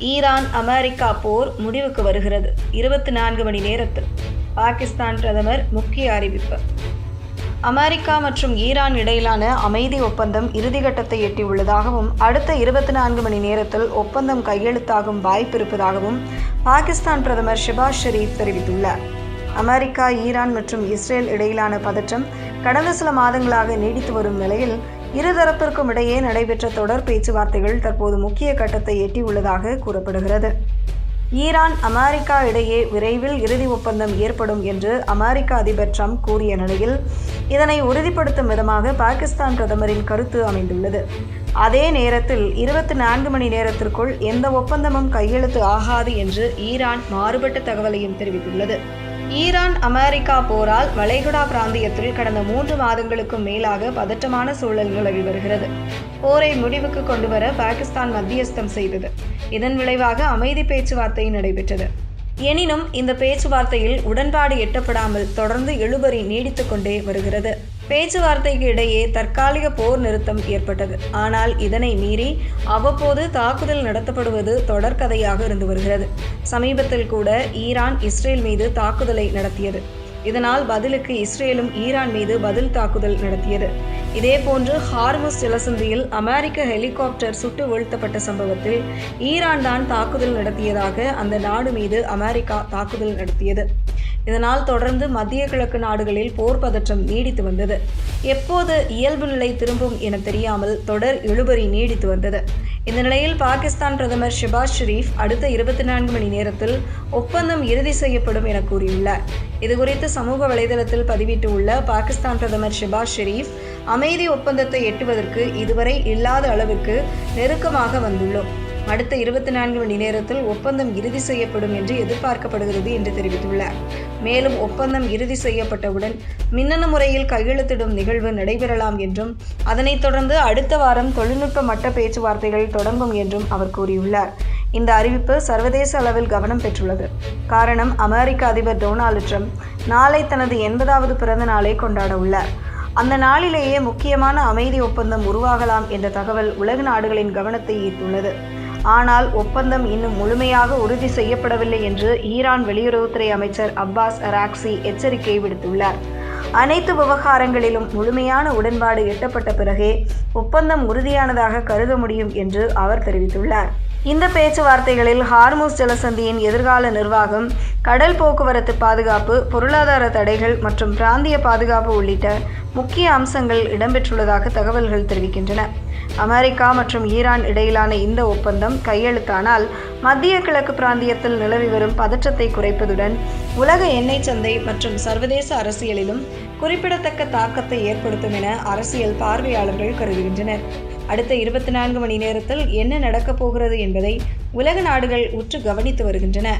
Iran America போர் முடிவுக்கு வருகிறது. 24 மணி நேரத்தில் பாகிஸ்தான் பிரதமர் முக்கிய அறிவிப்பு. அமெரிக்கா மற்றும் ஈரான் இடையிலான அமைதி ஒப்பந்தம் இறுதிக்கட்டத்தை எட்டியுள்ளதாகவும் அடுத்த 24 மணி நேரத்தில் ஒப்பந்தம் கையெழுத்தாகும் வாய்ப்பு இருப்பதாகவும் பாகிஸ்தான் பிரதமர் ஷெபாஸ் ஷெரீப் தெரிவித்துள்ளார். அமெரிக்கா, ஈரான் மற்றும் இஸ்ரேல் இடையிலான பதற்றம் கடந்த சில மாதங்களாக நீடித்து வரும் நிலையில் இருதரப்பிற்கும் இடையே நடைபெற்ற தொடர் பேச்சுவார்த்தைகள் தற்போது முக்கிய கட்டத்தை எட்டியுள்ளதாக கூறப்படுகிறது. ஈரான், அமெரிக்கா இடையே விரைவில் இறுதி ஒப்பந்தம் ஏற்படும் என்று அமெரிக்க அதிபர் ட்ரம்ப் கூறிய நிலையில் இதனை உறுதிப்படுத்தும் விதமாக பாகிஸ்தான் பிரதமரின் கருத்து அமைந்துள்ளது. அதே நேரத்தில் 24 மணி நேரத்திற்குள் எந்த ஒப்பந்தமும் கையெழுத்து ஆகாது என்று ஈரான் மாறுபட்ட தகவலையும் தெரிவித்துள்ளது. ஈரான் அமெரிக்கா போரால் வளைகுடா பிராந்தியத்தில் கடந்த 3 மாதங்களுக்கும் மேலாக பதற்றமான சூழல் நிலவி வருகிறது. போரை முடிவுக்கு கொண்டுவர பாகிஸ்தான் மத்தியஸ்தம் செய்தது. இதன் விளைவாக அமைதி பேச்சுவார்த்தை நடைபெற்றது. எனினும் இந்த பேச்சுவார்த்தையில் உடன்பாடு எட்டப்படாமல் தொடர்ந்து இழுபறி நீடித்துக் கொண்டே வருகிறது. பேச்சுவார்த்தைக்கு இடையே தற்காலிக போர் நிறுத்தம் ஏற்பட்டது. ஆனால் இதனை மீறி அவ்வப்போது தாக்குதல் நடத்தப்படுவது தொடர்கதையாக இருந்து வருகிறது. சமீபத்தில் கூட ஈரான் இஸ்ரேல் மீது தாக்குதலை நடத்தியது. இதனால் பதிலுக்கு இஸ்ரேலும் ஈரான் மீது பதில் தாக்குதல் நடத்தியது. இதேபோன்று ஹார்முஸ் ஜலசந்தியில் அமெரிக்க ஹெலிகாப்டர் சுட்டு வீழ்த்தப்பட்ட சம்பவத்தில் ஈரான் தான் தாக்குதல் நடத்தியதாக அந்த நாடு மீது அமெரிக்கா தாக்குதல் நடத்தியது. இதனால் தொடர்ந்து மத்திய கிழக்கு நாடுகளில் போர் பதற்றம் நீடித்து வந்தது. எப்போது இயல்பு நிலை திரும்பும் என தெரியாமல் தொடர் இழுபறி நீடித்து வந்தது. இந்த நிலையில் பாகிஸ்தான் பிரதமர் ஷெபாஸ் ஷெரீப் அடுத்த 24 மணி நேரத்தில் ஒப்பந்தம் இறுதி செய்யப்படும் என கூறியுள்ளார். இதுகுறித்து சமூக வலைதளத்தில் பதிவிட்டுள்ள பாகிஸ்தான் பிரதமர் ஷெபாஸ் ஷெரீப், அமைதி ஒப்பந்தத்தை எட்டுவதற்கு இதுவரை இல்லாத அளவுக்கு நெருக்கமாக வந்துள்ளோம். அடுத்த 24 மணி நேரத்தில் ஒப்பந்தம் இறுதி செய்யப்படும் என்று எதிர்பார்க்கப்படுகிறது என்று தெரிவித்துள்ளார். மேலும் ஒப்பந்தம் இறுதி செய்யப்பட்டவுடன் மின்னணு முறையில் கையெழுத்திடும் நிகழ்வு நடைபெறலாம் என்றும் அதனைத் தொடர்ந்து அடுத்த வாரம் தொழில்நுட்ப மட்ட பேச்சுவார்த்தைகள் தொடங்கும் என்றும் அவர் கூறியுள்ளார். இந்த அறிவிப்பு சர்வதேச அளவில் கவனம் பெற்றுள்ளது. காரணம், அமெரிக்க அதிபர் டொனால்டு ட்ரம்ப் நாளை தனது 80வது பிறந்த நாளை கொண்டாட உள்ளார். அந்த நாளிலேயே முக்கியமான அமைதி ஒப்பந்தம் உருவாகலாம் என்ற தகவல் உலக நாடுகளின் கவனத்தை ஈர்த்துள்ளது. ஆனால் ஒப்பந்தம் இன்னும் முழுமையாக உறுதி செய்யப்படவில்லை என்று ஈரான் வெளியுறவுத்துறை அமைச்சர் அப்பாஸ் அராக்சி எச்சரிக்கை விடுத்துள்ளார். அனைத்து விவகாரங்களிலும் முழுமையான உடன்பாடு எட்டப்பட்ட பிறகே ஒப்பந்தம் உறுதியானதாக கருத முடியும் என்று அவர் தெரிவித்துள்ளார். இந்த பேச்சுவார்த்தைகளில் ஹார்முஸ் ஜலசந்தியின் எதிர்கால நிர்வாகம், கடல் போக்குவரத்து பாதுகாப்பு, பொருளாதார தடைகள் மற்றும் பிராந்திய பாதுகாப்பு உள்ளிட்ட முக்கிய அம்சங்கள் இடம்பெற்றுள்ளதாக தகவல்கள் தெரிவிக்கின்றன. அமெரிக்கா மற்றும் ஈரான் இடையிலான இந்த ஒப்பந்தம் கையெழுத்தானால் மத்திய கிழக்கு பிராந்தியத்தில் நிலவி வரும் பதற்றத்தை குறைப்பதுடன் உலக எண்ணெய் சந்தை மற்றும் சர்வதேச அரசியலிலும் குறிப்பிடத்தக்க தாக்கத்தை ஏற்படுத்தும் என அரசியல் பார்வையாளர்கள் கருதுகின்றனர். அடுத்த 24 மணி நேரத்தில் என்ன நடக்கப் போகிறது என்பதை உலக நாடுகள் உற்று கவனித்து வருகின்றன.